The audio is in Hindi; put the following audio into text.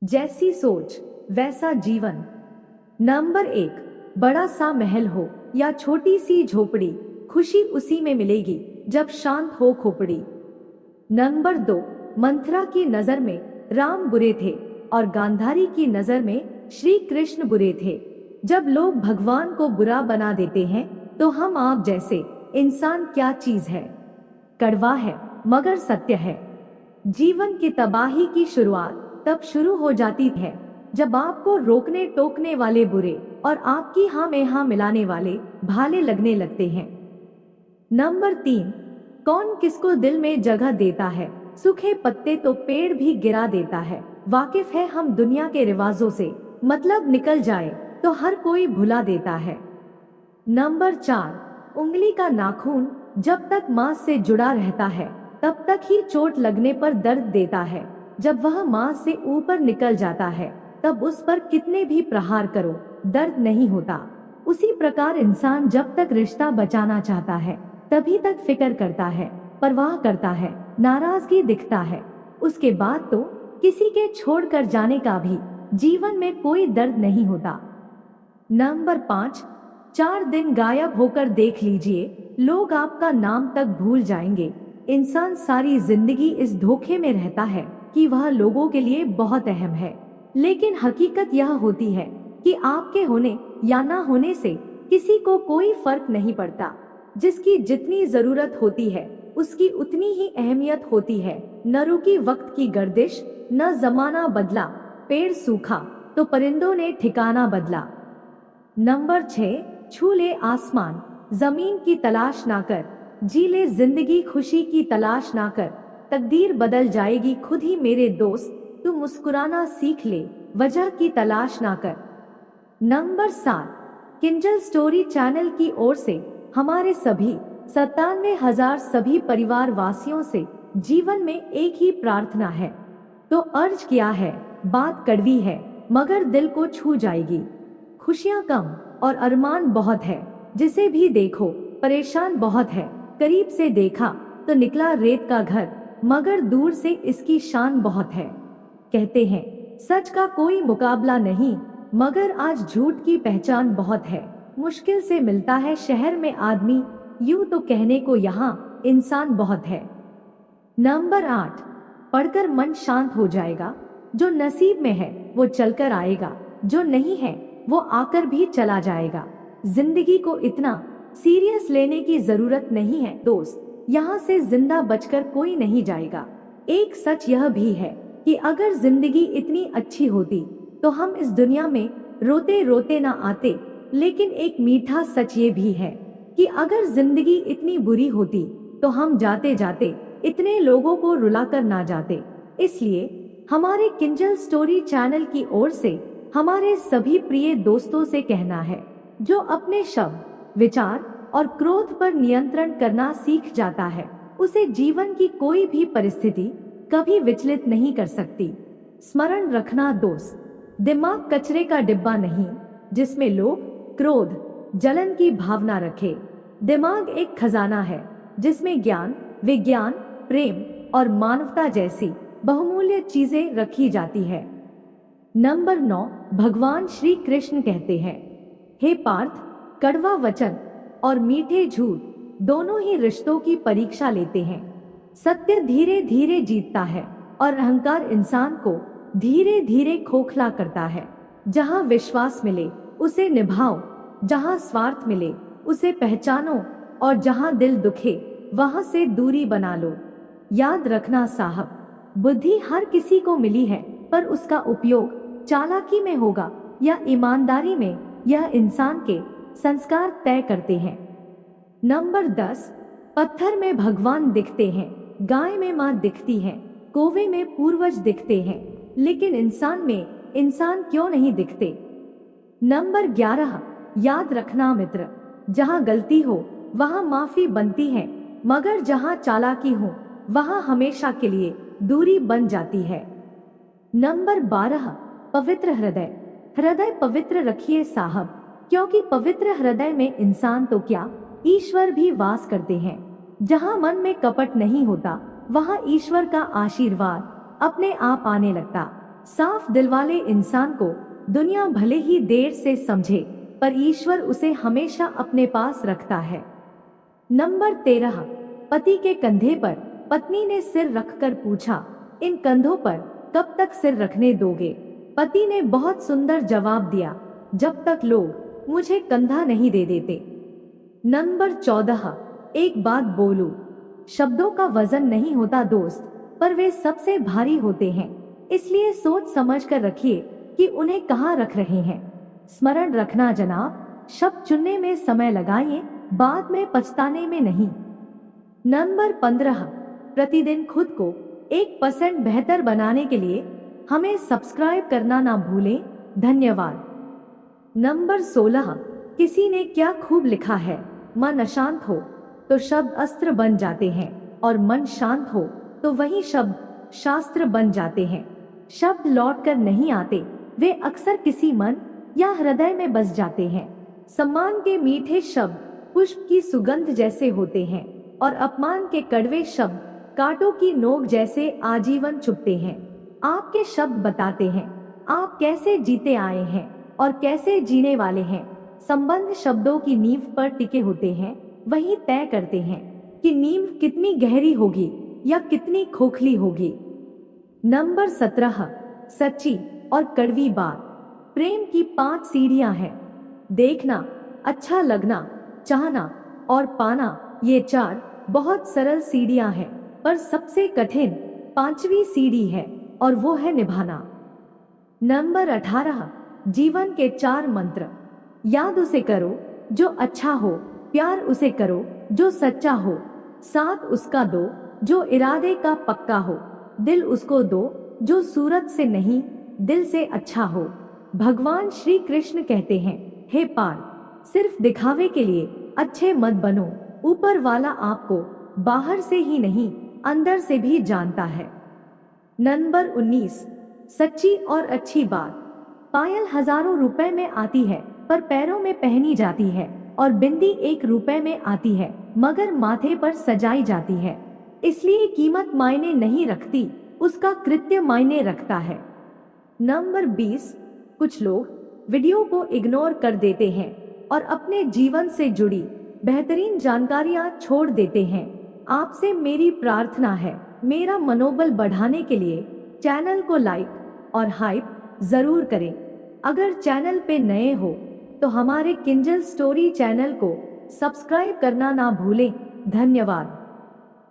जैसी सोच वैसा जीवन। नंबर 1, बड़ा सा महल हो या छोटी सी झोपड़ी, खुशी उसी में मिलेगी जब शांत हो खोपड़ी। नंबर 2, मंथरा की नजर में राम बुरे थे और गांधारी की नजर में श्री कृष्ण बुरे थे। जब लोग भगवान को बुरा बना देते हैं तो हम आप जैसे इंसान क्या चीज है। कड़वा है मगर सत्य है। जीवन की तबाही की शुरुआत तब शुरू हो जाती है जब आपको रोकने टोकने वाले बुरे और आपकी हाँ में हाँ मिलाने वाले भाले लगने लगते हैं। नंबर 3, कौन किसको दिल में जगह देता है, सूखे पत्ते तो पेड़ भी गिरा देता है। वाकिफ है हम दुनिया के रिवाजों से, मतलब निकल जाए तो हर कोई भुला देता है। नंबर 4, उंगली का नाखून जब तक मांस से जुड़ा रहता है तब तक ही चोट लगने पर दर्द देता है। जब वह मांस से ऊपर निकल जाता है तब उस पर कितने भी प्रहार करो दर्द नहीं होता। उसी प्रकार इंसान जब तक रिश्ता बचाना चाहता है तभी तक फिक्र करता है, परवाह करता है, नाराजगी दिखता है। उसके बाद तो किसी के छोड़कर जाने का भी जीवन में कोई दर्द नहीं होता। नंबर 5, 4 दिन गायब होकर देख लीजिए, लोग आपका नाम तक भूल जाएंगे। इंसान सारी जिंदगी इस धोखे में रहता है कि वह लोगों के लिए बहुत अहम है, लेकिन हकीकत यह होती है कि आपके होने या ना होने से किसी को कोई फर्क नहीं पड़ता। जिसकी जितनी जरूरत होती है उसकी उतनी ही अहमियत होती है। न रुकी वक्त की गर्दिश, न जमाना बदला, पेड़ सूखा तो परिंदों ने ठिकाना बदला। नंबर 6, छू ले आसमान जमीन की तलाश ना कर, जी ले जिंदगी खुशी की तलाश ना कर, तकदीर बदल जाएगी खुद ही मेरे दोस्त, तू मुस्कुराना सीख ले, वजह की तलाश ना कर। नंबर 7, किंजल स्टोरी चैनल की ओर से हमारे सभी 97,000 सभी परिवार वासियों से जीवन में एक ही प्रार्थना है। तो अर्ज किया है, बात कड़वी है मगर दिल को छू जाएगी। खुशियां कम और अरमान बहुत है, जिसे भी देखो परेशान बहुत है। करीब से देखा तो निकला रेत का घर, मगर दूर से इसकी शान बहुत है। कहते हैं सच का कोई मुकाबला नहीं, मगर आज झूठ की पहचान बहुत है। मुश्किल से मिलता है शहर में आदमी, यूं तो कहने को यहाँ इंसान बहुत है। नंबर 8, पढ़कर मन शांत हो जाएगा, जो नसीब में है वो चलकर आएगा, जो नहीं है वो आकर भी चला जाएगा। जिंदगी को इतना सीरियस लेने की जरूरत नहीं है दोस्त, यहाँ से जिंदा बचकर कोई नहीं जाएगा। एक सच यह भी है कि अगर जिंदगी इतनी अच्छी होती तो हम इस दुनिया में रोते रोते ना आते, लेकिन एक मीठा सच ये भी है कि अगर जिंदगी इतनी बुरी होती तो हम जाते जाते इतने लोगों को रुलाकर ना जाते। इसलिए हमारे किंजल स्टोरी चैनल की ओर से हमारे सभी प्रिय दोस्तों से कहना है, जो अपने शब्द, विचार और क्रोध पर नियंत्रण करना सीख जाता है उसे जीवन की कोई भी परिस्थिति कभी विचलित नहीं कर सकती। स्मरण रखना दोस्त, दिमाग कचरे का डिब्बा नहीं जिसमें लोग क्रोध, जलन की भावना रखे। दिमाग एक खजाना है जिसमें ज्ञान, विज्ञान, प्रेम और मानवता जैसी बहुमूल्य चीजें रखी जाती है। नंबर 9, भगवान श्री कृष्ण कहते हैं, हे पार्थ, कड़वा वचन और मीठे झूठ दोनों ही रिश्तों की परीक्षा लेते हैं। सत्य धीरे धीरे जीतता है और अहंकार इंसान को धीरे धीरे खोखला करता है। जहाँ विश्वास मिले उसे निभाओ, जहाँ स्वार्थ मिले उसे पहचानो और जहाँ दिल दुखे वहाँ से दूरी बना लो। याद रखना साहब, बुद्धि हर किसी को मिली है, पर उसका उपयोग चालाकी में होगा या ईमानदारी में, यह इंसान के संस्कार तय करते हैं। नंबर 10, पत्थर में भगवान दिखते हैं, गाय में माँ दिखती है, कौवे में पूर्वज दिखते हैं, लेकिन इंसान में इंसान क्यों नहीं दिखते। नंबर 11, याद रखना मित्र, जहाँ गलती हो वहाँ माफी बनती है, मगर जहाँ चालाकी हो वहाँ हमेशा के लिए दूरी बन जाती है। नंबर 12, पवित्र हृदय, हृदय पवित्र रखिए साहब, क्योंकि पवित्र हृदय में इंसान तो क्या ईश्वर भी वास करते हैं। जहाँ मन में कपट नहीं होता वहाँ ईश्वर का आशीर्वाद अपने आप आने लगता। साफ दिल वाले इंसान को दुनिया भले ही देर से समझे, पर ईश्वर उसे हमेशा अपने पास रखता है। नंबर 13, पति के कंधे पर पत्नी ने सिर रखकर पूछा, इन कंधों पर कब तक सिर रखने दोगे? पति ने बहुत सुंदर जवाब दिया, जब तक लोग मुझे कंधा नहीं दे देते। नंबर 14, एक बात बोलूं, शब्दों का वजन नहीं होता दोस्त, पर वे सबसे भारी होते हैं, इसलिए सोच समझ कर रखिए कि उन्हें कहाँ रख रहे हैं। स्मरण रखना जनाब, शब्द चुनने में समय लगाइए, बाद में पछताने में नहीं। नंबर 15, प्रतिदिन खुद को 1% बेहतर बनाने के लिए हमें सब्सक्राइब करना ना भूलें। धन्यवाद। नंबर 16, किसी ने क्या खूब लिखा है, मन अशांत हो तो शब्द अस्त्र बन जाते हैं, और मन शांत हो तो वही शब्द शास्त्र बन जाते हैं। शब्द लौट कर नहीं आते, वे अक्सर किसी मन या हृदय में बस जाते हैं। सम्मान के मीठे शब्द पुष्प की सुगंध जैसे होते हैं, और अपमान के कड़वे शब्द कांटों की नोक जैसे आजीवन चुभते हैं। आपके शब्द बताते हैं आप कैसे जीते आए हैं और कैसे जीने वाले हैं। संबंध शब्दों की नींव पर टिके होते हैं, वही तय करते हैं कि नींव कितनी गहरी होगी या कितनी खोखली होगी। नंबर 17, सच्ची और कड़वी बात। प्रेम की 5 सीढ़ियां हैं, देखना, अच्छा लगना, चाहना और पाना। ये 4 बहुत सरल सीढ़ियां हैं, पर सबसे कठिन 5वीं सीढ़ी है, और वो है निभाना। नंबर 18, जीवन के 4 मंत्र। याद उसे करो जो अच्छा हो, प्यार उसे करो जो सच्चा हो, साथ उसका दो जो इरादे का पक्का हो, दिल उसको दो जो सूरत से नहीं दिल से अच्छा हो। भगवान श्री कृष्ण कहते हैं, हे पार्थ, सिर्फ दिखावे के लिए अच्छे मत बनो, ऊपर वाला आपको बाहर से ही नहीं अंदर से भी जानता है। नंबर 19, सच्ची और अच्छी बात। पायल हजारों रुपए में आती है, पर पैरों में पहनी जाती है, और बिंदी 1 रुपए में आती है, मगर माथे पर सजाई जाती है। इसलिए कीमत मायने नहीं रखती, उसका कृत्य मायने रखता है। नंबर 20, कुछ लोग वीडियो को इग्नोर कर देते हैं और अपने जीवन से जुड़ी बेहतरीन जानकारियां छोड़ देते हैं। आपसे मेरी प्रार्थना है, मेरा मनोबल बढ़ाने के लिए चैनल को लाइक और हाइप जरूर करें। अगर चैनल पे नए हो तो हमारे किंजल स्टोरी चैनल को सब्सक्राइब करना ना भूलें। धन्यवाद।